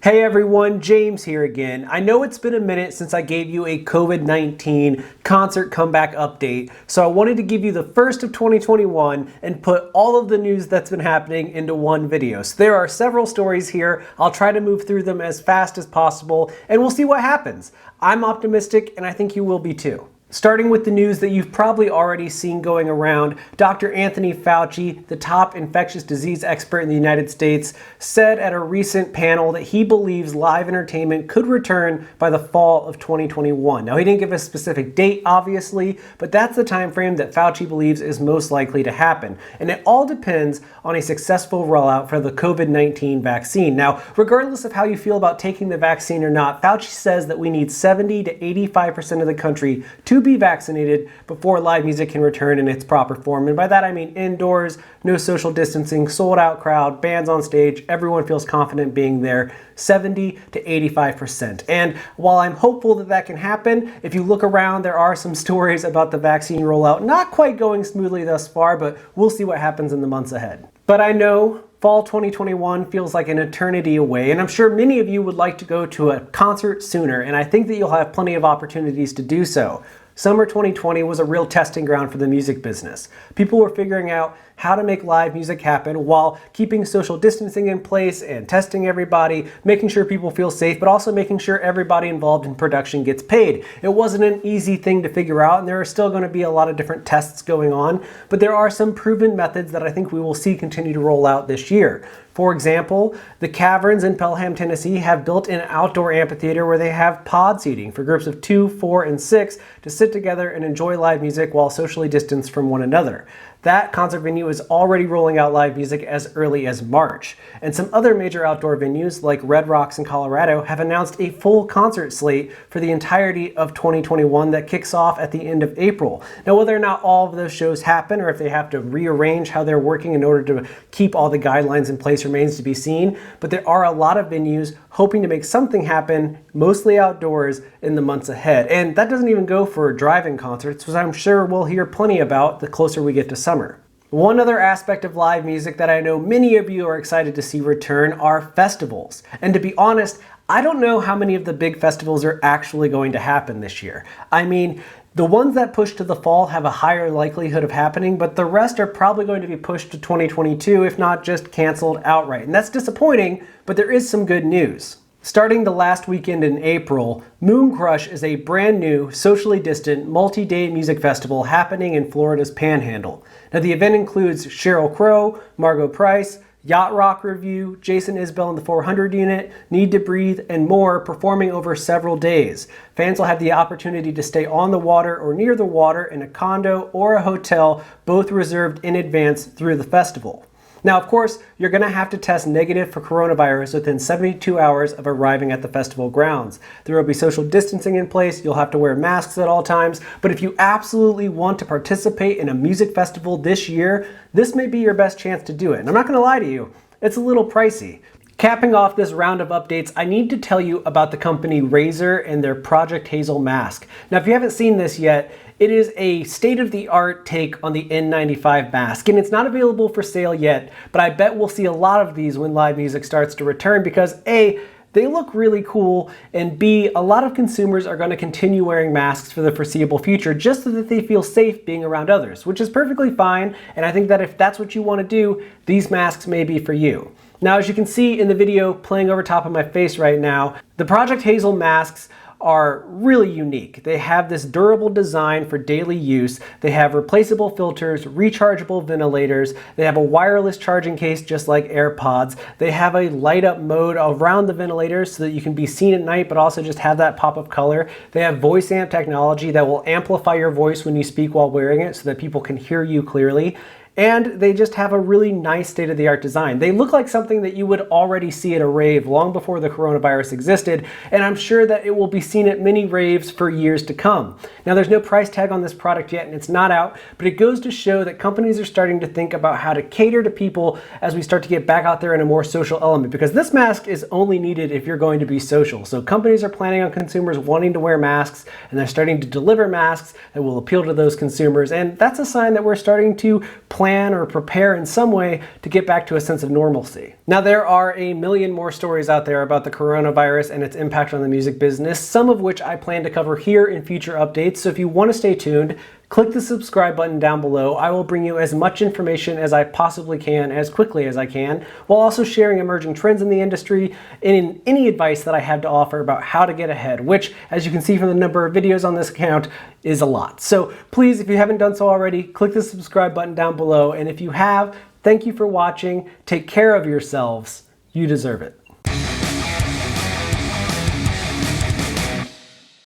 Hey everyone, James here again. I know it's been a minute since I gave you a COVID-19 concert comeback update, so I wanted to give you the first of 2021 and put all of the news that's been happening into one video. So there are several stories here. I'll try to move through them as fast as possible and we'll see what happens. I'm optimistic and I think you will be too. Starting with the news that you've probably already seen going around, Dr. Anthony Fauci, the top infectious disease expert in the United States, said at a recent panel that he believes live entertainment could return by the fall of 2021. Now, he didn't give a specific date, obviously, but that's the time frame that Fauci believes is most likely to happen. And it all depends on a successful rollout for the COVID-19 vaccine. Now, regardless of how you feel about taking the vaccine or not, Fauci says that we need 70 to 85% of the country to be vaccinated before live music can return in its proper form. And by that I mean indoors, no social distancing, sold out crowd, bands on stage, everyone feels confident being there, 70 to 85%. And while I'm hopeful that that can happen, if you look around, there are some stories about the vaccine rollout not quite going smoothly thus far, but we'll see what happens in the months ahead. But I know fall 2021 feels like an eternity away, and I'm sure many of you would like to go to a concert sooner, and I think that you'll have plenty of opportunities to do so. Summer 2020 was a real testing ground for the music business. People were figuring out how to make live music happen while keeping social distancing in place and testing everybody, making sure people feel safe, but also making sure everybody involved in production gets paid. It wasn't an easy thing to figure out, and there are still going to be a lot of different tests going on, but there are some proven methods that I think we will see continue to roll out this year. For example, the Caverns in Pelham, Tennessee have built an outdoor amphitheater where they have pod seating for groups of 2, 4, and 6 to sit together and enjoy live music while socially distanced from one another. That concert venue is already rolling out live music as early as March. And some other major outdoor venues like Red Rocks in Colorado have announced a full concert slate for the entirety of 2021 that kicks off at the end of April. Now, whether or not all of those shows happen or if they have to rearrange how they're working in order to keep all the guidelines in place remains to be seen, but there are a lot of venues hoping to make something happen, mostly outdoors, in the months ahead. And that doesn't even go for drive-in concerts, which I'm sure we'll hear plenty about the closer we get to summer. One other aspect of live music that I know many of you are excited to see return are festivals. And to be honest, I don't know how many of the big festivals are actually going to happen this year. I mean, the ones that push to the fall have a higher likelihood of happening, but the rest are probably going to be pushed to 2022, if not just canceled outright. And that's disappointing, but there is some good news. Starting the last weekend in April, Moon Crush is a brand new, socially distant, multi-day music festival happening in Florida's Panhandle. Now, the event includes Sheryl Crow, Margot Price, Yacht Rock Review, Jason Isbell and the 400 Unit, Need to Breathe, and more performing over several days. Fans will have the opportunity to stay on the water or near the water in a condo or a hotel, both reserved in advance through the festival. Now, of course, you're going to have to test negative for coronavirus within 72 hours of arriving at the festival grounds. There will be social distancing in place, you'll have to wear masks at all times, but if you absolutely want to participate in a music festival this year, this may be your best chance to do it. And I'm not going to lie to you, it's a little pricey. Capping off this round of updates, I need to tell you about the company Razer and their Project Hazel mask. Now, if you haven't seen this yet, it is a state-of-the-art take on the N95 mask, and it's not available for sale yet, but I bet we'll see a lot of these when live music starts to return because A, they look really cool, and B, a lot of consumers are going to continue wearing masks for the foreseeable future just so that they feel safe being around others, which is perfectly fine, and I think that if that's what you want to do, these masks may be for you. Now, as you can see in the video playing over top of my face right now, the Project Hazel masks are really unique. They have this durable design for daily use. They have replaceable filters, rechargeable ventilators. They have a wireless charging case just like AirPods. They have a light up mode around the ventilators so that you can be seen at night but also just have that pop of color. They have voice amp technology that will amplify your voice when you speak while wearing it so that people can hear you clearly. And they just have a really nice state-of-the-art design. They look like something that you would already see at a rave long before the coronavirus existed, and I'm sure that it will be seen at many raves for years to come. Now, there's no price tag on this product yet, and it's not out, but it goes to show that companies are starting to think about how to cater to people as we start to get back out there in a more social element, because this mask is only needed if you're going to be social. So companies are planning on consumers wanting to wear masks, and they're starting to deliver masks that will appeal to those consumers, and that's a sign that we're starting to plan plan or prepare in some way to get back to a sense of normalcy. Now, there are a million more stories out there about the coronavirus and its impact on the music business, some of which I plan to cover here in future updates. So if you want to stay tuned, click the subscribe button down below. I will bring you as much information as I possibly can, as quickly as I can, while also sharing emerging trends in the industry and any advice that I have to offer about how to get ahead, which, as you can see from the number of videos on this account, is a lot. So please, if you haven't done so already, click the subscribe button down below. And if you have, thank you for watching. Take care of yourselves. You deserve it.